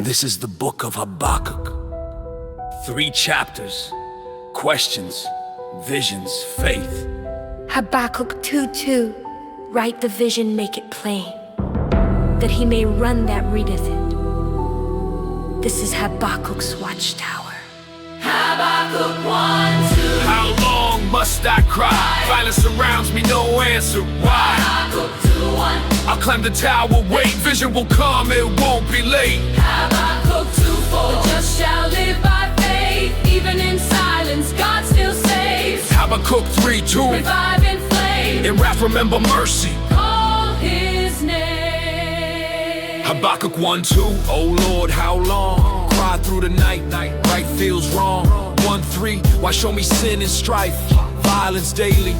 This is the book of Habakkuk. 3 chapters, questions, visions, faith. Habakkuk 2:2. Write the vision, make it plain, that he may run that readeth it. This is Habakkuk's watchtower. Habakkuk 1:2. How long must I cry? Violence surrounds me, no answer. Why? Habakkuk 2:1. I'll climb the tower, wait, vision will come, it won't be late. Habakkuk 2:4. The just shall live by faith, even in silence, God still saves. Habakkuk 3:2. Revive in flame, In wrath remember mercy. call his name. Habakkuk 1:2. Oh Lord, how long? Cry through the night, right feels wrong. 1:3. Why show me sin and strife? Violence daily,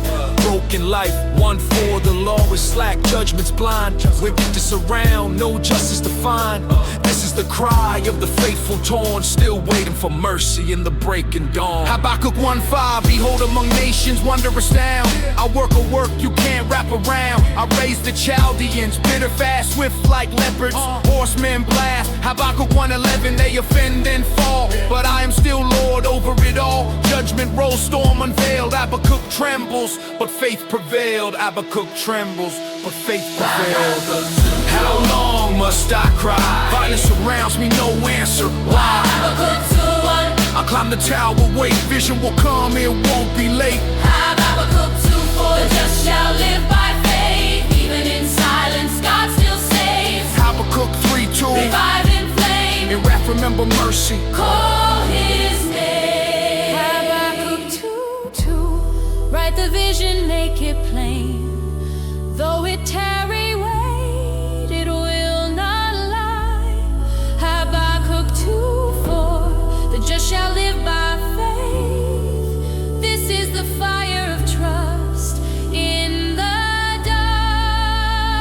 broken life. 1:4. The law is slack, judgment's blind. Wickedness around, no justice to find. This is the cry of the faithful torn, still waiting for mercy in the breaking dawn. Habakkuk 1:5. Behold, among nations, wondrous sound. I work a work you can't wrap around. I raise the Chaldeans, bitter fast, swift like leopards. Horsemen blast. Habakkuk 1:11. They offend and fall, but I am still Lord over it all. Judgment rolls, storm unveiled. Habakkuk trembles, but faith prevailed. Habakkuk trembles, but faith prevailed. How long must I cry? Violence surrounds me, no answer. Why? Habakkuk 2:1. I'll climb the tower, wait, vision will come, it won't be late. Habakkuk 2:4. The just shall live by faith, even in silence, God still saves. Habakkuk 3:2. Revive in flame, In wrath remember mercy. call his name. Habakkuk 2:2. Write the vision, make it plain. Though it tarry, wait, it will not lie. Habakkuk 2:4. The just shall live by faith. This is the fire of trust in the dark.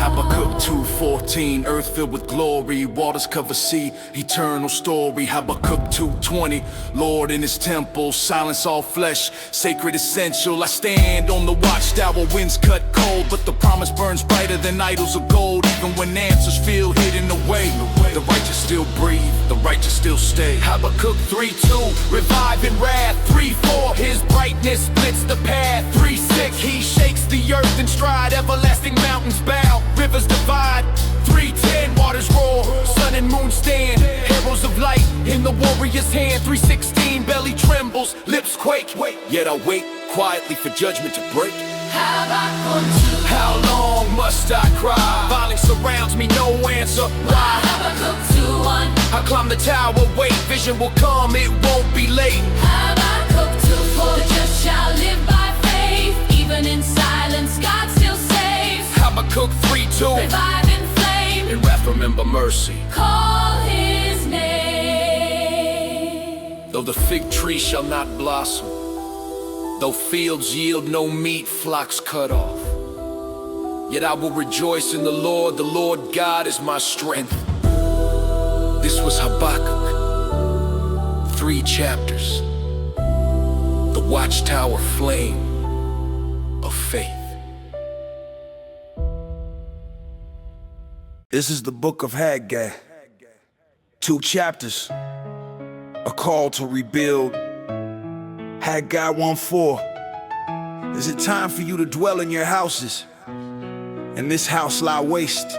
Habakkuk 2:14. Earth filled with glory, waters cover sea, eternal story. Habakkuk 2:20. Lord in his temple, silence all flesh, sacred essential. I stand on the watchtower, winds cut cold, but the promise burns brighter than idols of gold. Even when answers feel hidden away, the righteous still breathe, the righteous still stay. Habakkuk 3:2. Revive in wrath. 3:4. His brightness splits the path. 3:6. He shakes the earth in stride, everlasting mountains bow, rivers divide. 3:10. Waters roar, sun and moon stand, arrows of light in the warrior's hand. 3:16. Belly trembles, lips quake, yet I wait quietly for judgment to break. Habakkuk 2. How long must I cry? Violence surrounds me, no answer. Why? Habakkuk 2:1. I climb the tower, wait, vision will come, it won't be late. Habakkuk 2:4. The just shall live by faith, even in silence, God still saves. Habakkuk 3:2. Revive in flame, In wrath remember mercy. call his name. Though the fig tree shall not blossom, though fields yield no meat, flocks cut off, yet I will rejoice in the Lord. The Lord God is my strength. This was Habakkuk. 3 chapters. The watchtower flame of faith. This is the book of Haggai. 2 chapters. A call to rebuild. Haggai 1:4. Is it time for you to dwell in your houses, and this house lie waste?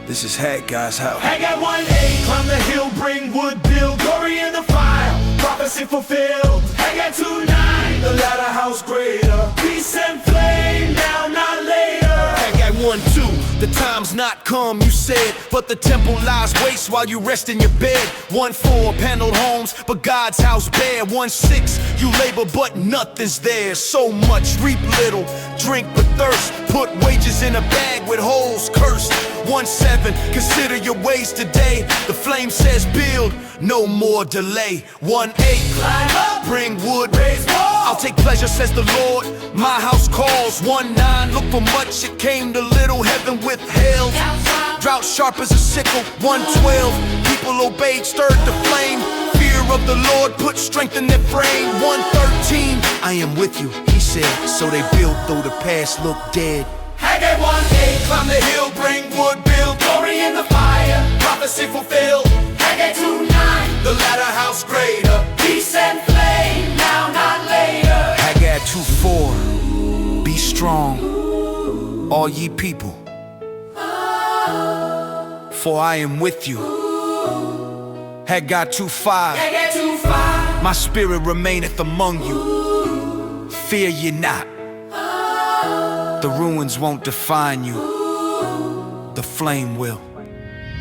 This is Haggai's house. Haggai 1:8. Climb the hill, bring wood, build, glory in the fire, prophecy fulfilled. Haggai 2:9. The latter house greater, peace and flame, now not later. Haggai 1:2. The time's not come, you said, but the temple lies waste while you rest in your bed. 1:4. Paneled homes, but God's house bare. 1:6. You labor, but nothing's there. So much, reap little, drink but thirst. Put wages in a bag with holes, cursed. 1:7. Consider your ways today. The flame says build, no more delay. 1:8. Climb up, Bring wood, raise walls. I'll take pleasure, says the Lord. My house calls. 1:9. Look for much, it came to little. Heaven withheld. Drought sharp as a sickle. 1:12. People obeyed, stirred the flame. Fear of the Lord put strength in their frame. 1:13. I am with you, he said. So they built though the past looked dead. Haggai 1:8. Climb the hill, bring wood, build, glory in in the fire, prophecy fulfilled. Haggai 2:9, the latter house greater. Peace and flame, now not later. Haggai 2:4. Be strong, all ye people, for I am with you. Haggai 2:5. Haggai 2:5, My spirit remaineth among you. Fear ye not. The ruins won't define you. The flame will.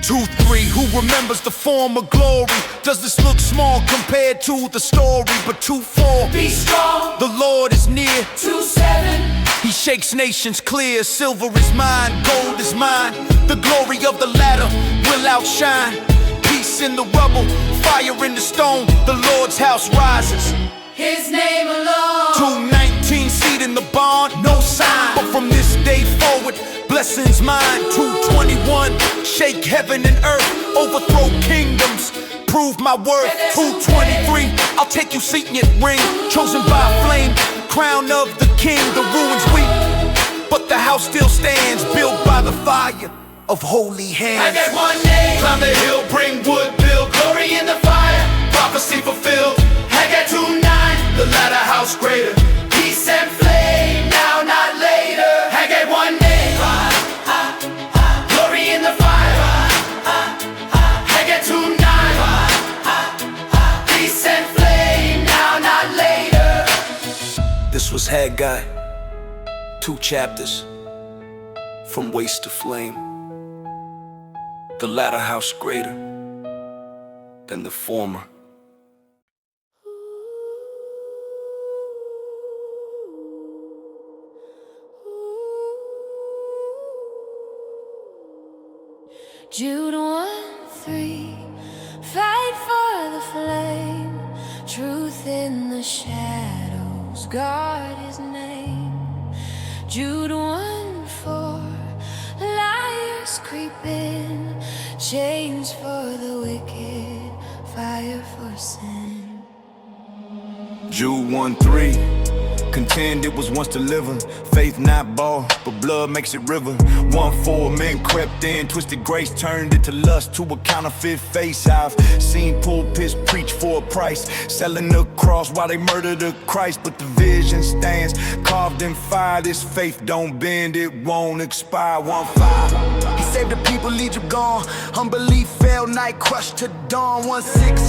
2:3. Who remembers the former glory? Does this look small compared to the story? But 2:4. be strong. The Lord is near. 2:7, He shakes nations clear. Silver is mine, gold is mine. The glory of the latter will outshine. Peace in the rubble, fire in the stone. The Lord's house rises. his name alone. 2:19. Seed in the barn, no sign. But from this day forward, blessings mine. 2:21. Shake heaven and earth, overthrow kingdoms, prove my worth. 2:23. I'll take you signet ring, chosen by flame, crown of the king. The ruins weep, but the house still stands, built by the fire of holy hands. Haggai 1:8, climb the hill, bring wood, build glory in the fire, prophecy fulfilled. Haggai 2:9, the latter house greater. Peace and flame, now not later. Haggai 1:8, glory in the fire. Haggai 2:9, peace and flame, now not later. This was Haggai, 2 chapters, from waste to flame. The latter house greater than the former. Jude 1:3, fight for the flame, truth in the shadows, guard his name. Jude 1:4, liars creep in, chains for the wicked, fire for sin. Jude 1:3. Contend it was once delivered. Faith not bought, but blood makes it river. 1:4. Men crept in, twisted grace turned into lust to a counterfeit face. I've seen pulpits preach for a price, selling the cross while they murder the Christ. But the vision stands carved in fire. This faith don't bend, it won't expire. 1:5. He saved the people, Egypt gone. Unbelief fell, night crushed to dawn. 1:6.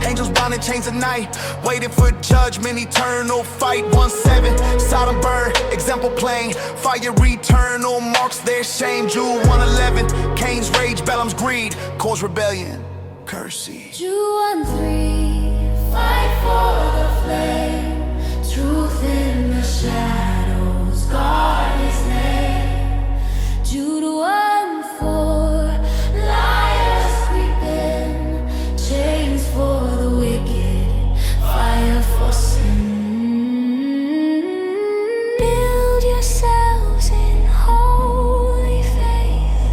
Angels bound in chains at night, waiting for judgment, eternal fight. 1:7. Sodom burned, example plain, fire eternal marks their shame. Jude 1:11. Cain's rage, Balaam's greed, cause rebellion, curse seed. Jude 1:3, fight for the flame, truth in the shadows, guard his name. Jude 1:4, liars creep in, chains for the wicked, fire for sin. Build yourselves in holy faith,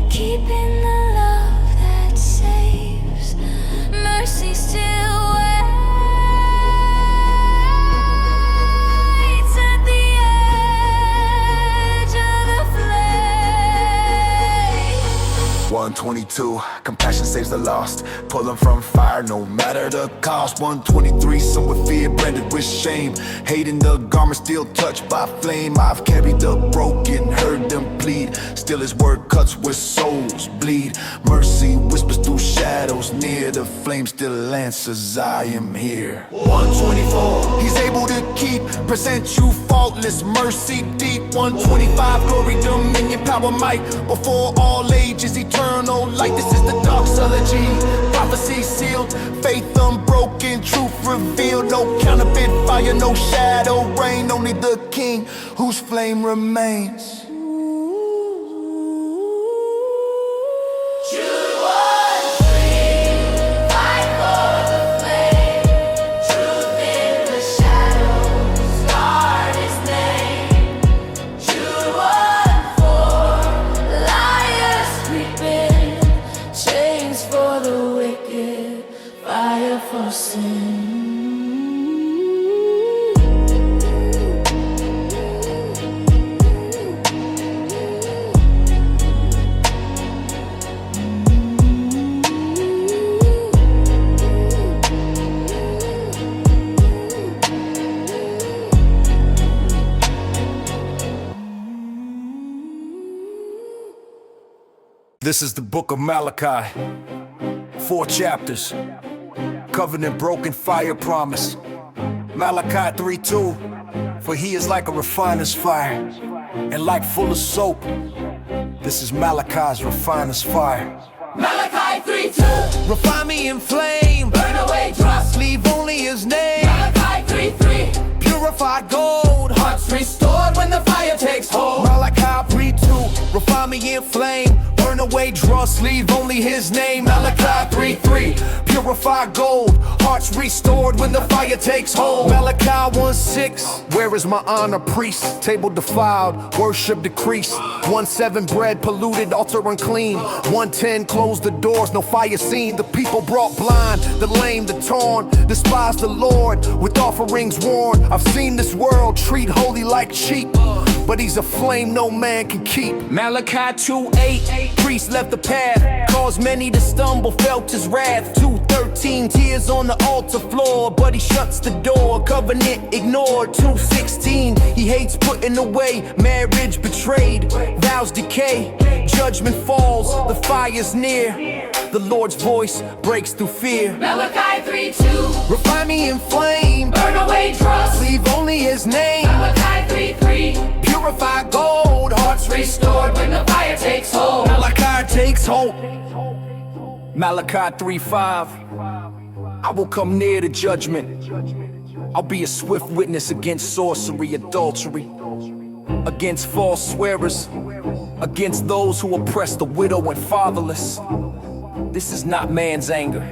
keeping the love that saves. Mercy still waits at the edge of the flame. 1:22. Compassion saves the lost, pull them from fire no matter the cost. 1:23. Some with fear branded with shame, hating the garment still touched by flame. I've carried the broken, heard them plead, still his word cuts where souls bleed. Mercy whispers through shadows near, the flame still answers, I am here. 1:24, He's able to keep, present you faultless, mercy deep. 1:25. Glory, dominion, power, might, before all ages, eternal light. This is the doxology, prophecy sealed, faith unbroken, truth revealed. No counterfeit fire, no shadow reign, only the King whose flame remains. Jude 1:3, fight for the flame, truth in the shadows, guard his name. Jude 1:4, Liars creep in, chains for the wicked, fire for sin. This is the book of Malachi. 4 chapters. Covenant broken, fire promise. Malachi 3:2. For he is like a refiner's fire, and like fuller's soap. This is Malachi's refiner's fire. Malachi 3:2. Refine me in flame, Burn away dross. leave only his name. Malachi 3:3. Purified gold, Hearts restored when the fire takes hold. Malachi 3:2. Refine me in flame, burn away dross, leave only his name. Malachi 3:3. Purified gold, hearts restored when the fire takes hold. Malachi 1:6. Where is my honor, priest? Table defiled, worship decreased. 1:7. Bread polluted, altar unclean. 1:10. Close the doors, no fire seen. The people brought blind, the lame, the torn, despise the Lord with offerings worn. I've seen this world treat holy like cheap, but he's a flame no man can keep. Malachi 2:8. Priest left the path, caused many to stumble, felt his wrath. 2:13. Tears on the altar floor, but he shuts the door. Covenant ignored. 2:16. He hates putting away, marriage betrayed, vows decay, judgment falls, the fire's near. The Lord's voice breaks through fear. Malachi 3:2. Refine me in flame, Burn away dross. leave only his name. Malachi 3:3. Purified gold, hearts Restored when the fire takes hold. Malachi takes hope. Malachi 3:5. I will come near to judgment. I'll be a swift witness against sorcery, adultery, against false swearers, against those who oppress the widow and fatherless. This is not man's anger.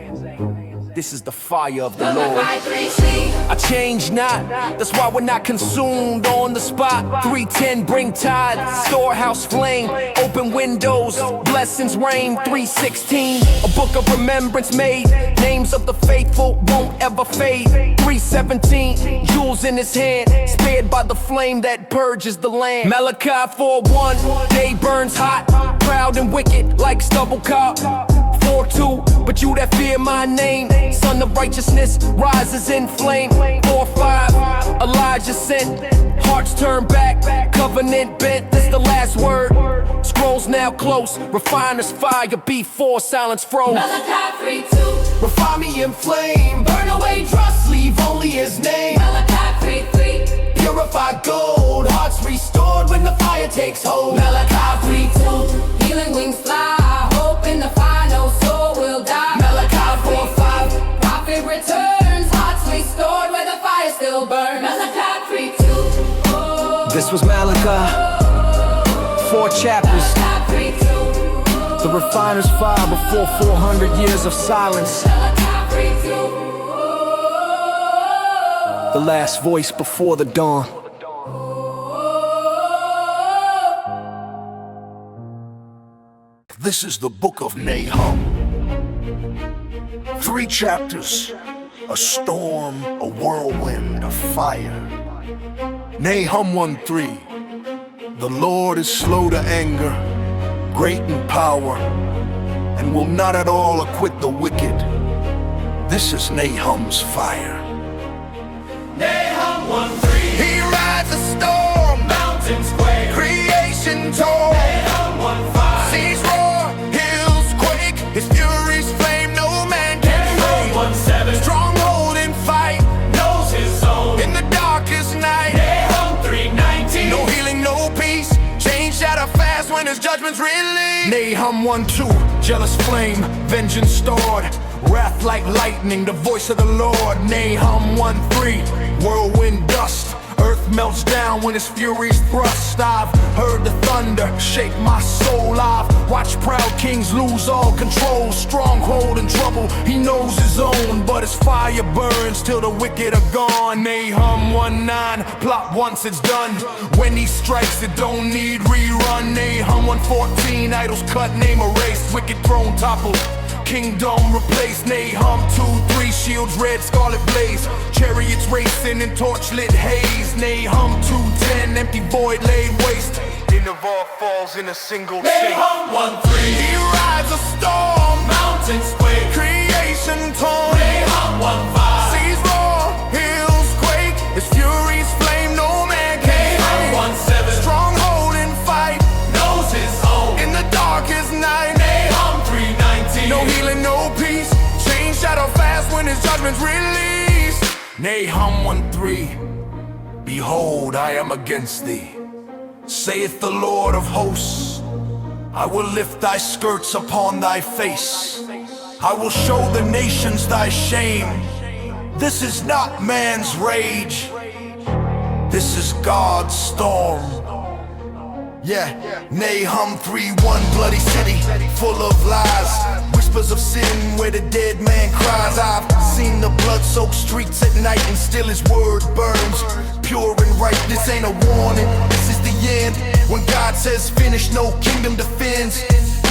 This is the fire of the Lord. Malachi 3:6. I change not, that's why we're not consumed on the spot. 3:10. Bring tide, storehouse flame, open windows, blessings rain. 3:16. A book of remembrance made, names of the faithful won't ever fade. 3:17. Jewels in his hand, spared by the flame that purges the land. Malachi 4:1. Day burns hot, proud and wicked like stubble cop. 4:2. But you that fear my name, son of righteousness, rises in flame. 4:5. Elijah sent, hearts turn back, covenant bent. This the last word. Scrolls now close, refiner's fire before silence froze. Malachi 3:2. Refine me in flame, Burn away dross. leave only his name. Malachi 3:3. Purified gold, hearts restored when the fire takes hold. Malachi 3:2. Healing wings fly, hope in the final soul will die. Malachi 4:5. Prophet returns, hearts restored where the fire still burns. Malachi 3:2. This was Malachi, 4 chapters. Malachi 3:2. The refiner's fire before 400 years of silence. Malachi 3:2. The last voice before the dawn. This is the book of Nahum. 3 chapters. A storm, a whirlwind, a fire. Nahum 1:3. The Lord is slow to anger, great in power, and will not at all acquit the wicked. This is Nahum's fire. Nahum 1:3. He rides a storm, Mountains quake. creation torn. Nahum 1:5. Seas roar, hills quake, his fury's flame no man can Nahum fade. 1:7. Stronghold in fight, Knows his zone. in the darkest night. Nahum 3:19. No healing, no peace, change shatter fast when his judgment's released. Nahum 1:2. Jealous flame, vengeance stored, wrath like lightning, the voice of the Lord. Nahum 1:3. Whirlwind dust, earth melts down when his fury's thrust. I've heard the thunder shake my soul. I've watched proud kings lose all control. Stronghold in trouble, he knows his own, but his fire burns till the wicked are gone. Nahum 1:9. Plot once it's done, when he strikes it don't need rerun. Nahum 1:14. Idols cut, name erased, wicked throne toppled, kingdom replaced. Nahum 2:3. Shields red, scarlet blaze, chariots racing in torchlit haze. Nahum 2:10. Empty void laid waste, end of all falls in a single shake. Nahum 1:3. He rides a storm, Mountains quake. creation torn. Nahum 1:5. Seas roar, hills quake, his fury's flame no man can Nahum fade. 1:7. Stronghold in fight, Knows his own. in the darkest night. judgment's released. Nahum 1:3. Behold, I am against thee, saith the Lord of hosts. I will lift thy skirts upon thy face. I will show the nations thy shame. This is not man's rage, this is God's storm. Yeah, Nahum 3:1, bloody city, full of lies, whispers of sin where the dead man cries. I've seen the blood-soaked streets at night, and still his word burns, pure and right. This ain't a warning, this is the end. When God says finish, no kingdom defends.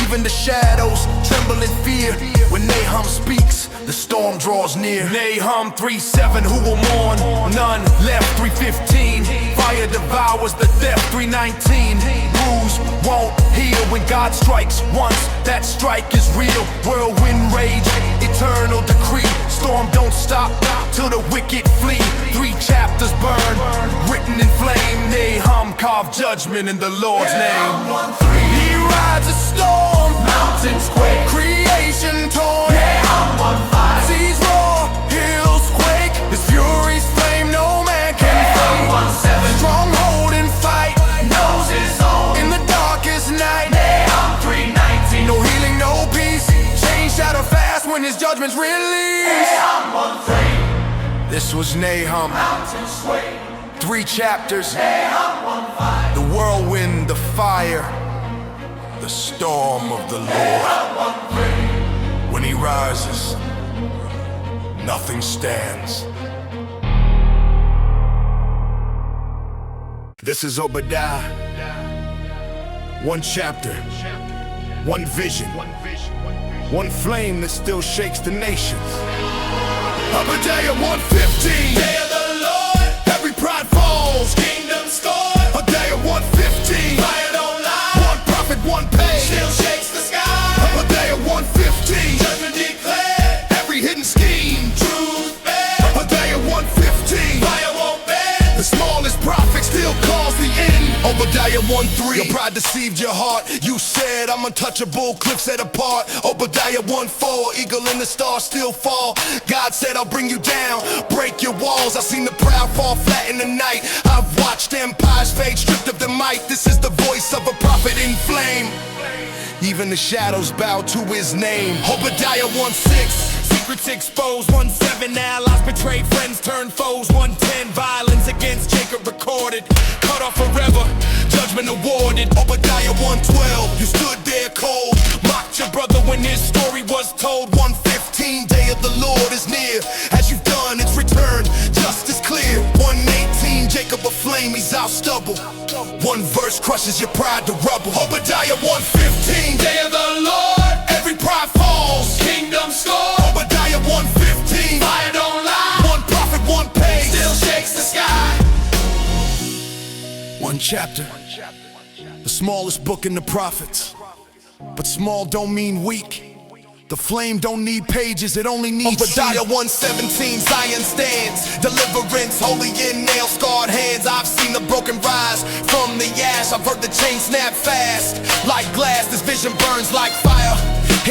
Even the shadows tremble in fear. When Nahum speaks, the storm draws near. Nahum 3:7, who will mourn? None left. 3:15, fire devours the theft. 3:19, bruise won't heal. When God strikes once, that strike is real. Whirlwind rage, eternal decree. Storm don't stop till the wicked flee. 3 chapters burn, written in flame. Nahum carved judgment in the Lord's name. He rides a storm, mountains quake, creation torn. Seas roar, hills quake, his fury's flame no man can fight. Stronghold in fight, knows his own. In the darkest night, Nahum 3:19. No healing, no peace, change shadow fast when his judgment's released. Nahum 1:3. This was Nahum, mountains sway. 3 chapters, Nahum 1:5. The whirlwind, the fire, the storm of the Lord. When he rises, nothing stands. This is Obadiah. 1 chapter, 1 vision, 1 flame that still shakes the nations. Obadiah 1:15. Day of the Lord, every pride falls, kingdom scorned. Obadiah 1:15. Fire don't lie, 1 prophet, 1 page, still shakes the sky. Obadiah 1:15. Judgment declared, every hidden scheme, truth bare. Obadiah 1:15. Fire won't bend, the smallest prophet still calls the end. Obadiah 1:3. Your pride deceived your heart. You said I'm untouchable, cliffs set apart. Obadiah 1:4. Eagle and the stars still fall. God said I'll bring you down, break your walls. I've seen the proud fall flat in the night. I've watched empires fade, stripped of their might. This is the voice of a prophet in flame. Even the shadows bow to his name. Obadiah 1:6. Secrets exposed. 1:7. Allies betrayed, friends turned foes. 1:10. Violence against Jacob recorded, cut off forever, judgment awarded. Obadiah 1:12. You stood there cold, mocked your brother when his story was told. 1:15. Day of the Lord is near. As you've done, it's returned, justice clear. 1:18. Jacob aflame, he's out stubble. 1 verse crushes your pride to rubble. Obadiah 1:15. Day of the Lord, every pride falls, kingdom score. Obadiah 1:15. Fire don't lie, 1 prophet, 1 page, still shakes the sky. 1 chapter, the smallest book in the prophets. But small don't mean weak. The flame don't need pages, it only needs Obadiah 1:17. Zion stands, deliverance, holy in nail-scarred hands. I've seen the broken rise from the ash. I've heard the chain snap fast like glass. This vision burns like fire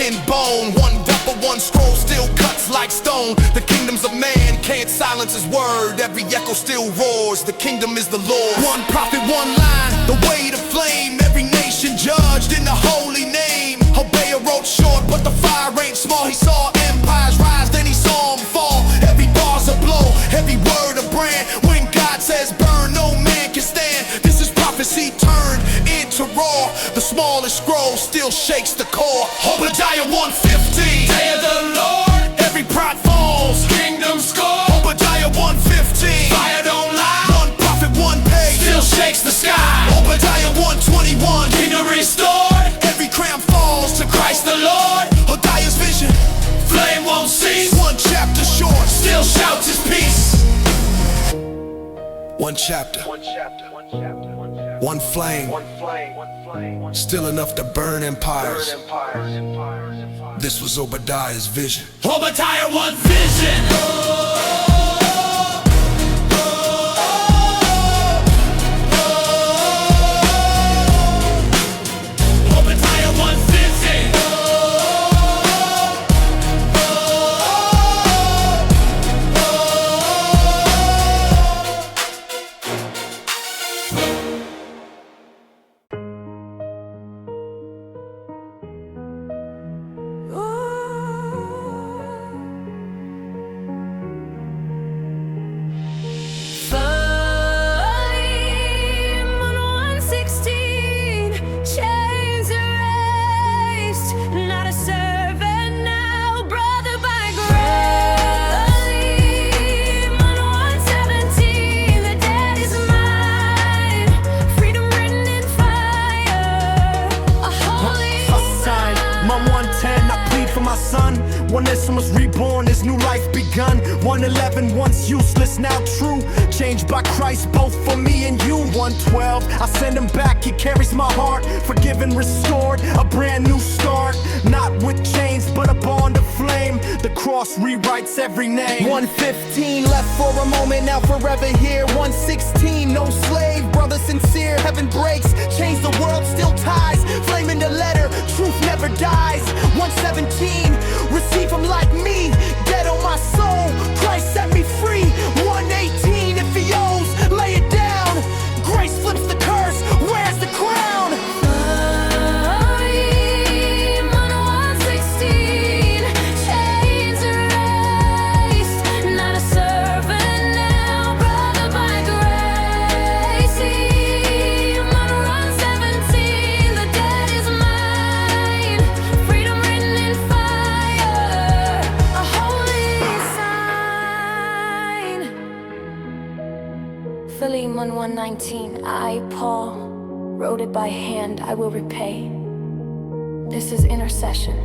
in bone. 1 double, 1 scroll still cuts like stone. The kingdoms of man can't silence his word. Every echo still roars, the kingdom is the Lord. 1 prophet, 1 line, the way to flame. Every nation judged in the holy name. Hosea wrote short, but the fire ain't small. He saw empires rise, then he saw them fall. Every bar's a blow, every word a brand. When God says burn, no man can stand. This is prophecy turned into raw. The smallest scroll still shakes the core. Obadiah 1:15. Day of the Lord, every pride falls, kingdom score. Obadiah 1:15. Fire don't lie, 1 prophet, 1 page, still shakes the sky. Obadiah 1:21. Kingdom restored, every crown falls to Christ the Lord. Obadiah's vision, flame won't cease. 1 chapter short, still shouts his peace. 1 chapter, 1 flame, still enough to burn empires. This was Obadiah's vision. Obadiah 1 vision. son. Onesimus reborn, his new life begun. 111, once useless, now true. Changed by Christ, both for me and you. 112, I send him back, he carries my heart. Forgiven, restored, a brand new start. Not with chains, but a bond of flame. The cross rewrites every name. 115, left for a moment, now forever here. 116, no slave, brother sincere. Heaven breaks, chains the world still ties. Flame in the letter, truth never dies. 117, receive him like me. Dead on my soul, Christ set me free. 118, if he owes, lay it down. Grace flips the curse, where's the crown? Philemon 1:19, I, Paul, wrote it by hand, I will repay. This is intercession.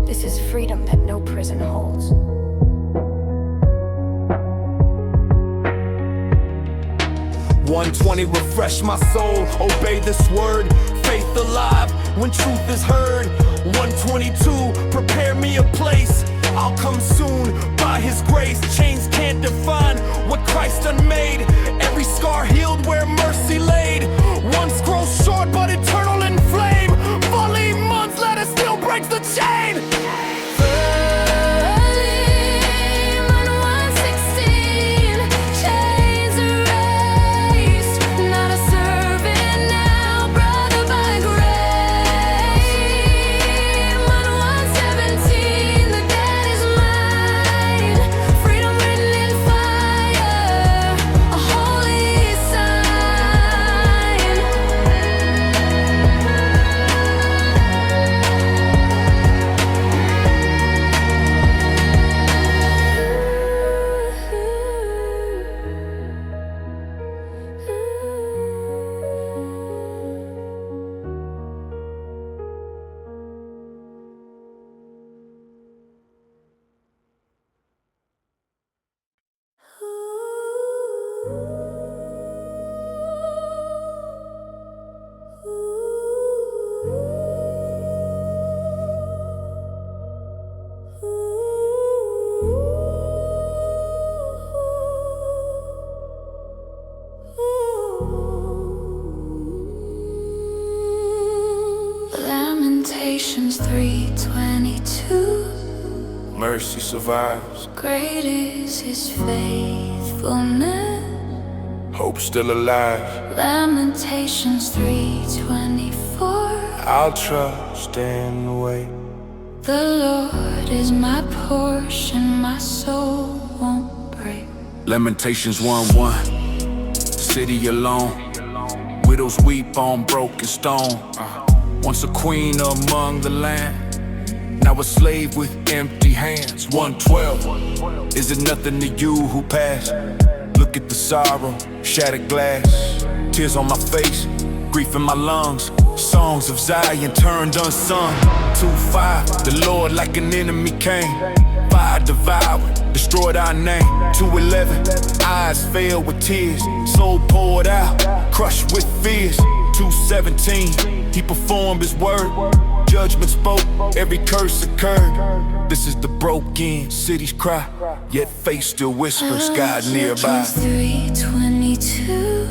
This is freedom that no prison holds. $120, refresh my soul, obey this word. Faith alive when truth is heard. $122, prepare me a place. I'll come soon by his grace. Chains can't define what Christ done made. Every scar healed where mercy laid. One scroll short but eternal in flame. Falling months, let us still break the chain. Lamentations 3:22. Mercy survives, Great is his faithfulness. hope still alive. Lamentations 3:24. I'll trust and wait. The Lord is my portion, my soul won't break. Lamentations 1:1. City alone, widows weep on broken stone. Once a queen among the land, now a slave with empty hands. 1:12. Is it nothing to you who passed? Look at the sorrow, shattered glass, tears on my face, grief in my lungs. Songs of Zion turned unsung. 2:5. The Lord like an enemy came. Fire devoured, destroyed our name. 2:11. Eyes filled with tears, soul poured out, crushed with fears. 2:17. He performed his word, judgment spoke, every curse occurred. This is the broken city's cry, yet faith still whispers God nearby. 3:22.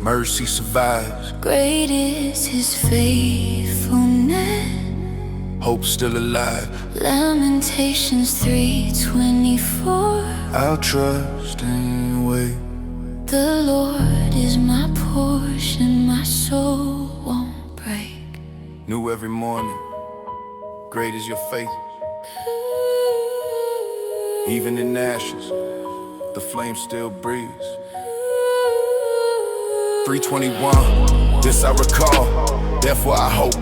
Mercy survives, Great is his faithfulness. hope still alive. Lamentations 3:24. I'll trust and wait. The Lord is my portion, my soul won't break. New every morning, great is your faith. Even in ashes, the flame still breathes. 3:21, this I recall, therefore I hope,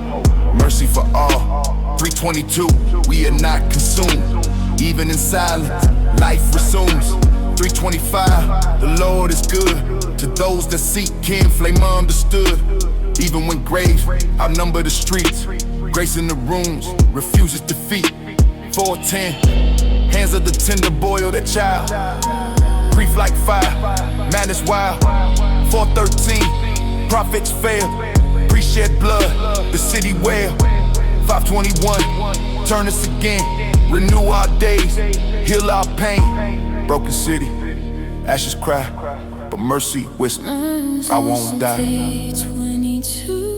mercy for all. 3:22, we are not consumed, even in silence, life resumes. 3:25, the Lord is good, to those that seek him, flame understood. Even when graves outnumber the streets, grace in the rooms refuses defeat. 4:10, hands of the tender boy or the child. Brief like fire, man is wild. 4:13, prophets fail. Pre-shed blood, the city wail. 5:21, turn us again. Renew our days, heal our pain. Broken city, ashes cry, but mercy whisper, I won't die. 22,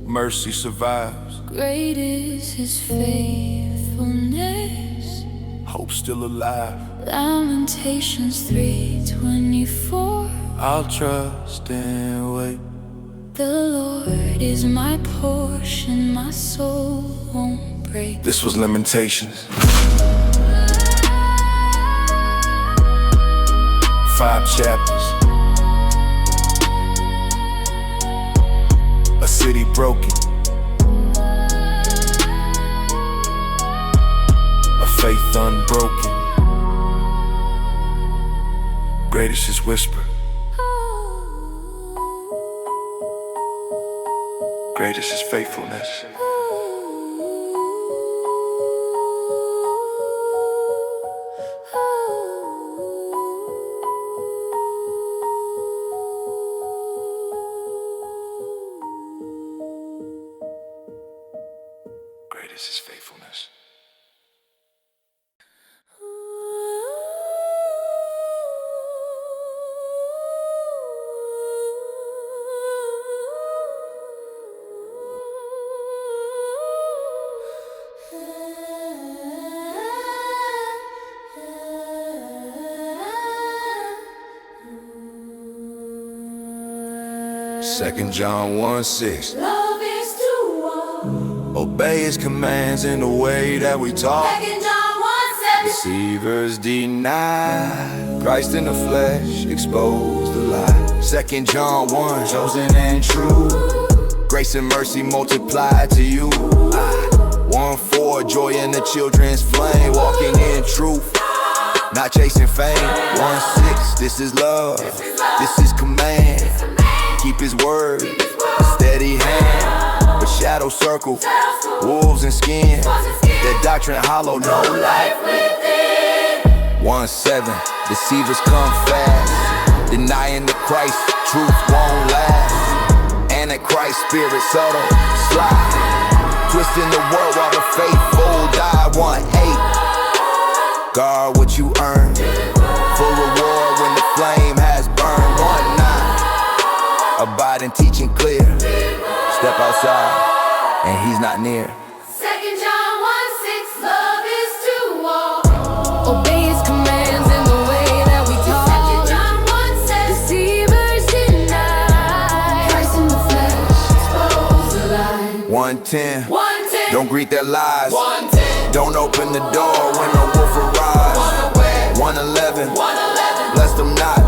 Mercy survives, great is his faithfulness. hope still alive. Lamentations 3:24. I'll trust and wait. The Lord is my portion, my soul won't break. This was Lamentations. 5 chapters. A city broken. A faith unbroken. Great is his whisper. Great is his faithfulness. Great is his faithfulness. Second John 1:6. Love is to all. Obey his commands in the way that we talk. Second John 1:7. Deceivers deny Christ in the flesh, expose the lie. Second John 1, chosen and true. Grace and mercy multiplied to you. 1:4, joy in the children's flame, walking in truth, not chasing fame. 1:6, this is love, this is command. Keep his word, a steady hand. But shadow circle, wolves in skin. That doctrine hollow, no life within. 1:7, deceivers come fast. Denying the Christ, truth won't last. Antichrist spirit subtle, sly. Twisting the word while the faithful die. 1:8, guard what you earn. Full reward when the flame has burned. 1:9, abide in teaching clear. Step outside, and he's not near. Second John 1:6. Love is to all. Obey his commands in the way that we talk. Second John 1:7. Deceivers deny Christ in the flesh, expose the lie. 1:10, 1:10. don't greet their lies. 1:10. Don't open the door when the wolf arrives. 1:11, bless them not,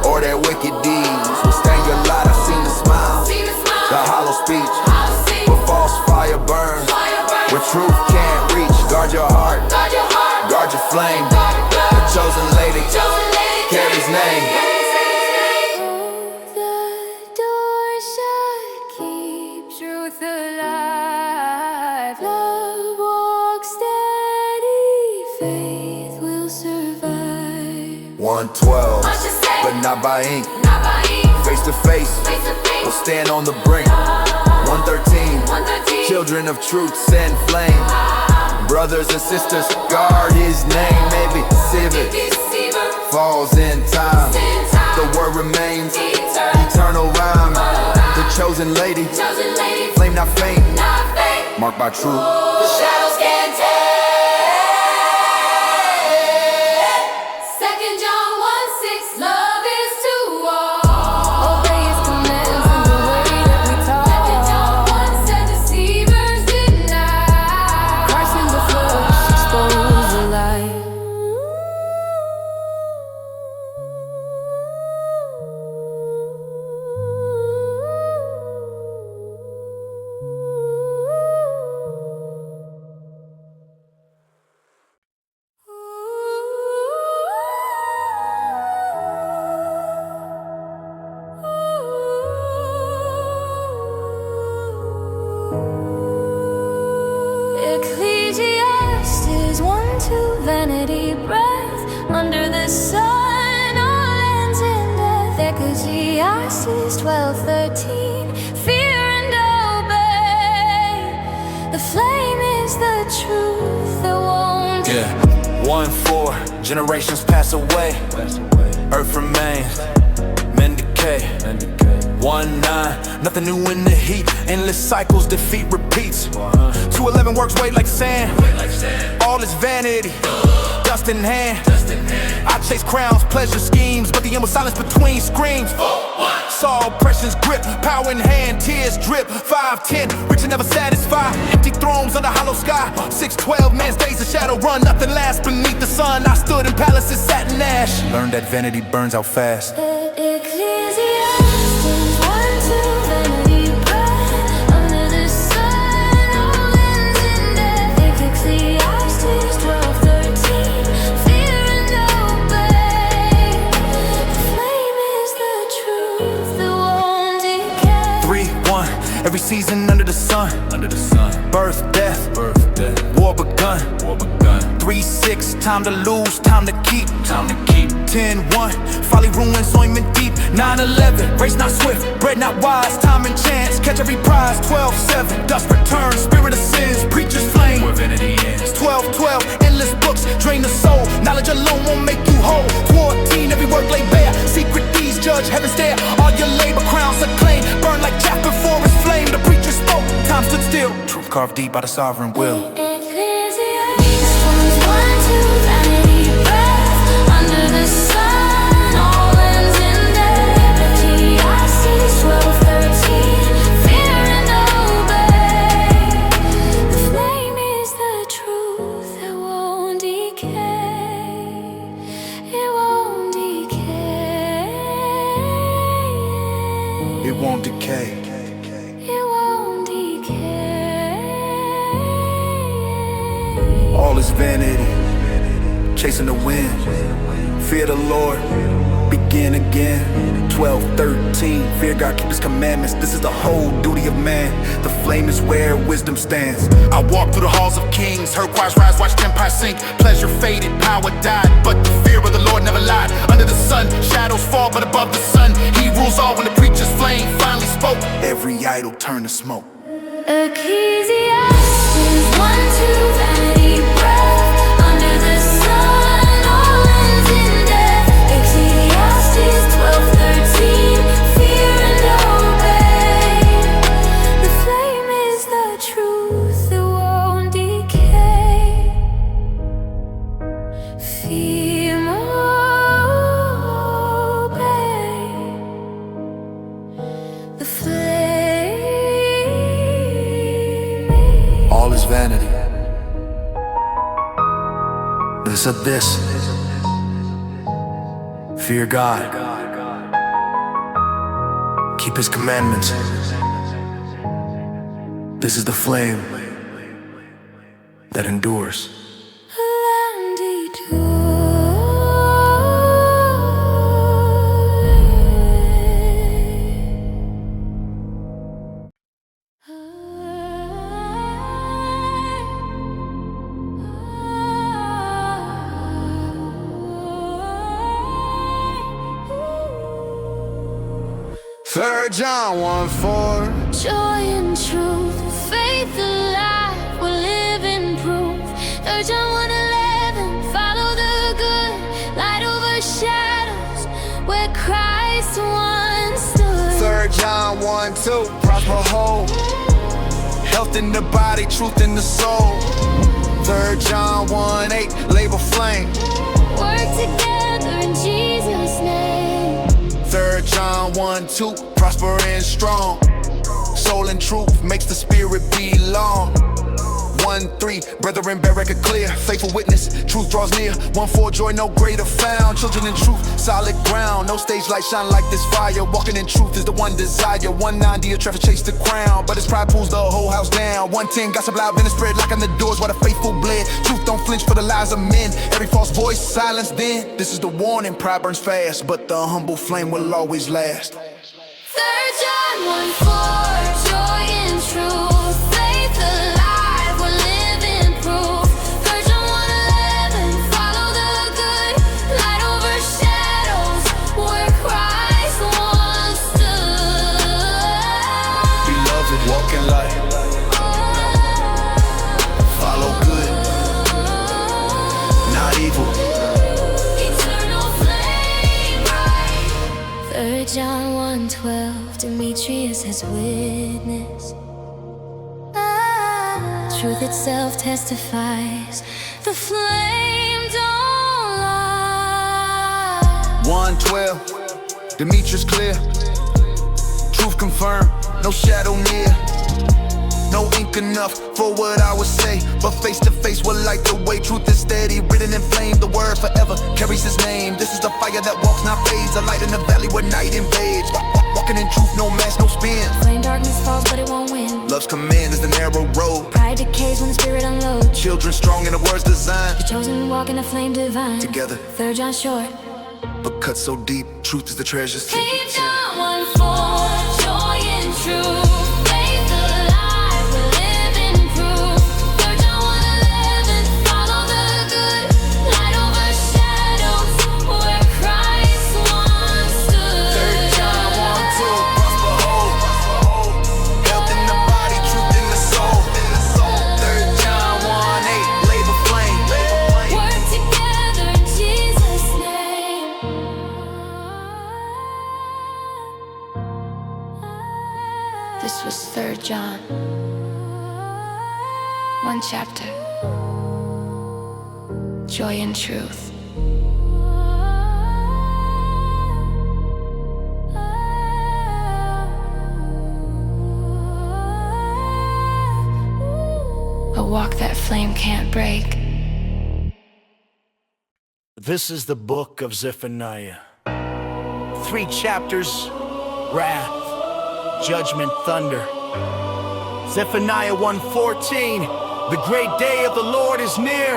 or their wicked deeds will stain your light. I seen the smile, the hollow speech, but false fire burns. Where truth can't reach, guard your heart, guard your flame. The chosen lady, carries name. The door shut, keep truth alive. Love walks steady, faith will survive. 1:12, but not by ink. Face to face, we'll stand on the brink. 1:13, children of truth send flame. Brothers and sisters, guard his name. Maybe deceiver falls in time. The word remains eternal rhyme. The chosen lady, flame not faint, marked by truth. The shadows can't take. Second John 1:6. Love is to all. Obey his commands in the way that we talk. Second John 1:7. Deceivers deny Christ in the flesh, expose the lie. the sun, all ends in death. Ecclesiastes 12:13. Fear and obey. The flame is the truth that won't. Yeah, 1-4, generations pass away. Earth remains, men decay. 1-9, nothing new in the heat. Endless cycles, defeat repeats. 2-11 works weight like sand. All is vanity, dust in hand. I chase crowns, pleasure schemes, but the end was silence between screams. Saw oppression's grip, power in hand, tears drip. 5-10, rich and never satisfied. Empty thrones under hollow sky. 6-12, man's days of shadow run. Nothing lasts beneath the sun. I stood in palaces, sat in ash. Learned that vanity burns out fast. Ecclesiastes 1-2. Vanity burns under the sun, all ends in death. Ecclesiastes 12:13. Fear and obey. The flame is the truth that won't decay. 3-1, every season under the sun. Birth, death, war begun. 3-6, time to lose, time to keep. 10-1, folly ruins ointment deep. 9-11, race not swift, bread not wise. Time and chance, catch every prize. 12-7, dust returns, spirit of sins, preacher's flame. Where vanity ends. 12-12, endless books drain the soul. Knowledge alone won't make you whole. 14, every word laid bare. Secret deeds, judge heaven's there. All your labor crowns acclaimed. Burn like chaff before it's flame. The preacher spoke, time stood still. Truth carved deep by the sovereign will. Ecclesiastes 1-2. Vanity burns under the sun, all ends in death. Ecclesiastes 12:13. Fear and obey. The flame is the truth that won't decay. It won't decay. It won't decay. It won't decay. All is vanity, chasing the wind. Fear the Lord, begin again. 12-13, fear God, keep his commandments. This is the whole duty of man. The flame is where wisdom stands. I walked through the halls of kings, heard choirs rise, watched empires sink. Pleasure faded, power died, but the fear of the Lord never lied. Under the sun, shadows fall, but above the sun, he rules all. When the preacher's flame finally spoke, Every idol turned to smoke. Ecclesiastes 1-2. Vanity burns under the sun, all ends in death. Ecclesiastes 12:13. Fear and obey. The flame is the truth that won't decay. Fear more, obey. The flame. All is vanity. This of this. Fear God. Keep his commandments. This is the flame that endures. John 1-4. Joy and truth, faith alive, we're living proof. 3 John 1:11, follow the good, light over shadows, where Christ once stood. 3 John 1-2, prosper whole. Health in the body, truth in the soul. 3 John 1:8, labor flame. Work together in Jesus' name. 3 John 1-2, prosper and strong. Soul and truth makes the spirit belong. 1-3, brethren bear record clear. Faithful witness, truth draws near. 1-4, joy no greater found. Children in truth, solid ground. No stage light shine like this fire. Walking in truth is the one desire. 190, a traffic chase the crown, but his pride pulls the whole house down. 110, gossip loud, then it spread like on the doors while the faithful bled. Truth don't flinch for the lies of men. Every false voice silenced then. This is the warning, pride burns fast, but the humble flame will always last. 3 John 1:4, joy and truth, faith alive, we're living proof. 3 John 1:11, follow the good, light over bears his witness. Truth itself testifies, the flame don't lie. 112, Demetrius clear. Truth confirmed, no shadow near. No ink enough for what I would say, but face to face will light the way. Truth is steady, written in flame. The word forever carries his name. This is the fire that walks, not fades. A light in the valley where night invades. Walking in truth, no mask, no spin. Flame darkness falls, but it won't win. Love's command is the narrow road. Pride decays when the spirit unloads. Children strong in the word's design. The chosen walk in a flame divine. Together, 3 John short, but cut so deep. Truth is the treasure's key. 3 John 1:4, joy in truth. Faith alive, we live in proof. 3 John 1:11, follow the good. Light overshadows where Christ once stood. 3 John 1:2, prosper whole. Health in the body, truth in the soul. 3 John 1:8, labor flame. Work together in Jesus' name. This was 3 John, 1 chapter. Joy and truth. A walk that flame can't break. This is the book of Zephaniah. 3 chapters, wrath, judgment, thunder. Zephaniah 1:14, the great day of the Lord is near.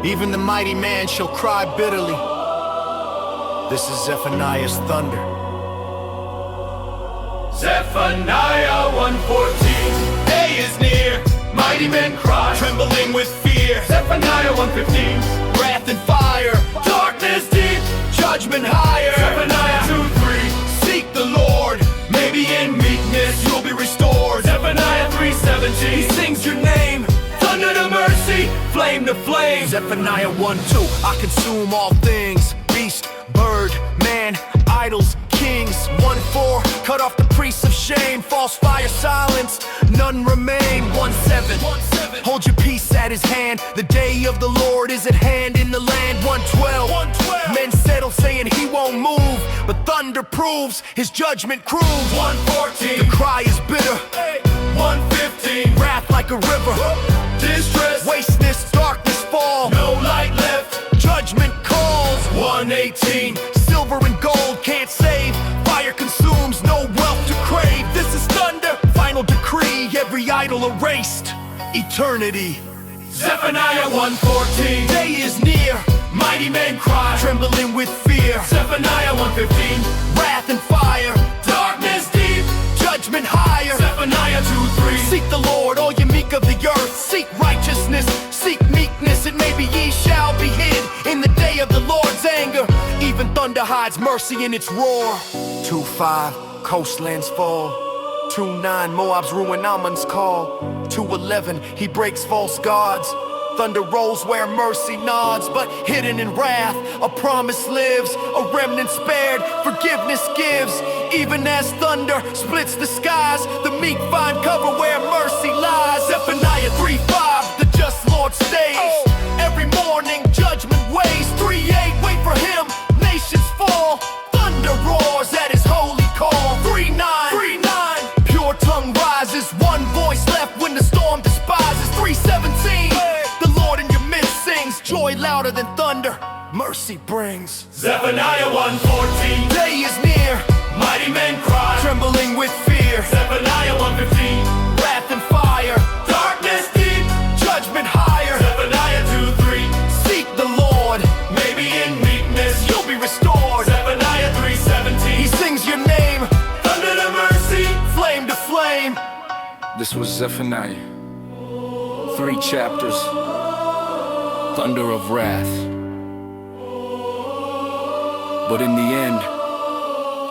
Even the mighty man shall cry bitterly. This is Zephaniah's thunder. Zephaniah 1:14. Day is near, mighty men cry, trembling with fear. Zephaniah 1:15. Wrath and fire, Darkness deep, judgment higher. Zephaniah 2:3. Seek the Lord, Maybe in meekness you'll be restored. Zephaniah 3:17. He sings your name, Thunder to mercy, flame to flame. Zephaniah 1:2, I consume all things, beast, bird, man, idols, kings. 1:4, cut off the priests of shame, false fire, silence, none remain. 1:7, hold your peace at his hand, the day of the Lord is at hand in the land. 1:12, men settle saying he won't move, but thunder proves his judgment proves. 1:14. The cry is bitter, 1:15. wrath like a river, Distress, wasteness, darkness fall, no light left. judgment calls. 1:18. Silver and gold can't save, fire consumes, no wealth to crave. This is thunder, final decree, every idol erased, eternity. Zephaniah 1:14. Day is near, Mighty men cry, trembling with fear. Zephaniah 1:15. Wrath and fire, Darkness deep, judgment higher. Zephaniah 2:3. Seek the Lord, all ye meek of the earth. Seek righteousness, seek meekness, and maybe ye shall be hid in the day of the Lord's anger. Even thunder hides mercy in its roar. 2:5, coastlands fall. 2:9, Moab's ruin Ammon's call. 2:11, he breaks false gods. Thunder rolls where mercy nods, but hidden in wrath, a promise lives, a remnant spared, forgiveness gives. Even as thunder splits the skies, the meek find cover where mercy lies. Zephaniah 3:5, the just Lord stays. Every morning judgment weighs. 3:8, wait for him, nations fall. Thunder roars at his holy call. 3:9, pure tongue rises, one voice left when the storm despises. 3:17, the Lord in your midst sings, joy louder than thunder, mercy brings. Zephaniah 1:14. Day is near, Mighty men cry, trembling with fear. Zephaniah 1:15. Wrath and fire, Darkness deep, judgment higher. Zephaniah 2:3. Seek the Lord, Maybe in meekness you'll be restored. Zephaniah 3:17. He sings your name, Thunder to mercy, flame to flame. This was Zephaniah. 3 chapters. Thunder of wrath. But in the end,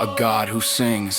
a God who sings.